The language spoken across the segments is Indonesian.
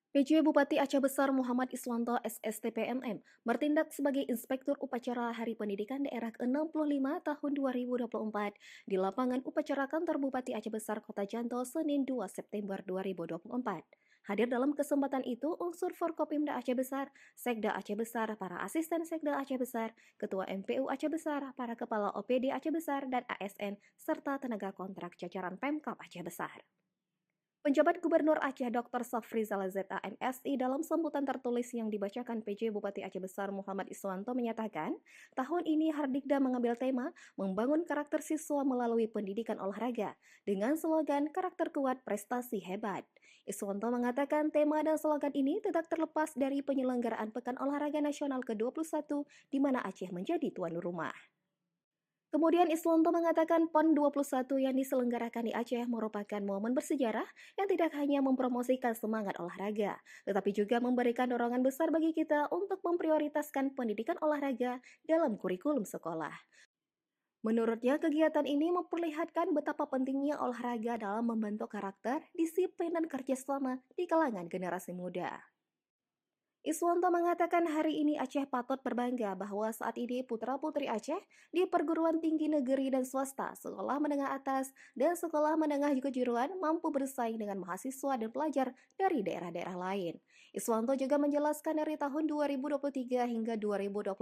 PJ Bupati Aceh Besar Muhammad Iswanto SSTPMM bertindak sebagai Inspektur Upacara Hari Pendidikan Daerah ke-65 tahun 2024 di lapangan upacara kantor Bupati Aceh Besar Kota Janto Senin 2 September 2024. Hadir dalam kesempatan itu unsur Forkopimda Aceh Besar, Sekda Aceh Besar, para asisten Sekda Aceh Besar, Ketua MPU Aceh Besar, para kepala OPD Aceh Besar dan ASN, serta tenaga kontrak jajaran Pemkab Aceh Besar. Penjabat Gubernur Aceh Dr. Safrizal ZA MSI dalam sambutan tertulis yang dibacakan PJ Bupati Aceh Besar Muhammad Iswanto menyatakan, tahun ini Hardikda mengambil tema membangun karakter siswa melalui pendidikan olahraga dengan slogan karakter kuat prestasi hebat. Iswanto mengatakan tema dan slogan ini tidak terlepas dari penyelenggaraan Pekan Olahraga Nasional ke-21 di mana Aceh menjadi tuan rumah. Kemudian Iswanto mengatakan PON 21 yang diselenggarakan di Aceh merupakan momen bersejarah yang tidak hanya mempromosikan semangat olahraga, tetapi juga memberikan dorongan besar bagi kita untuk memprioritaskan pendidikan olahraga dalam kurikulum sekolah. Menurutnya, kegiatan ini memperlihatkan betapa pentingnya olahraga dalam membentuk karakter, disiplin, dan kerjasama di kalangan generasi muda. Iswanto mengatakan hari ini Aceh patut berbangga bahwa saat ini putra-putri Aceh di perguruan tinggi negeri dan swasta, sekolah menengah atas, dan sekolah menengah kejuruan mampu bersaing dengan mahasiswa dan pelajar dari daerah-daerah lain. Iswanto juga menjelaskan dari tahun 2023 hingga 2024,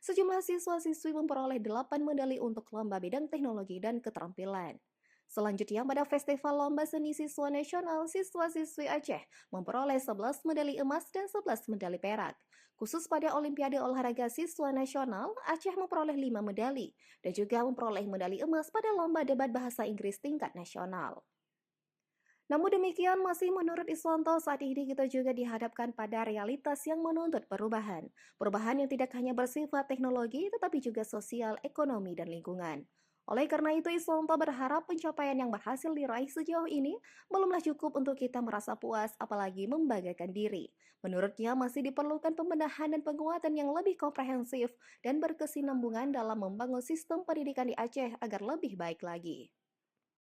sejumlah siswa-siswi memperoleh 8 medali untuk lomba bidang teknologi dan keterampilan. Selanjutnya, pada Festival Lomba Seni Siswa Nasional, siswa-siswi Aceh memperoleh 11 medali emas dan 11 medali perak. Khusus pada Olimpiade Olahraga Siswa Nasional, Aceh memperoleh 5 medali dan juga memperoleh medali emas pada Lomba Debat Bahasa Inggris tingkat nasional. Namun demikian, masih menurut Iswanto, saat ini kita juga dihadapkan pada realitas yang menuntut perubahan. Perubahan yang tidak hanya bersifat teknologi, tetapi juga sosial, ekonomi, dan lingkungan. Oleh karena itu, Iswanto berharap pencapaian yang berhasil diraih sejauh ini belumlah cukup untuk kita merasa puas, apalagi membanggakan diri. Menurutnya, masih diperlukan pembenahan dan penguatan yang lebih komprehensif dan berkesinambungan dalam membangun sistem pendidikan di Aceh agar lebih baik lagi.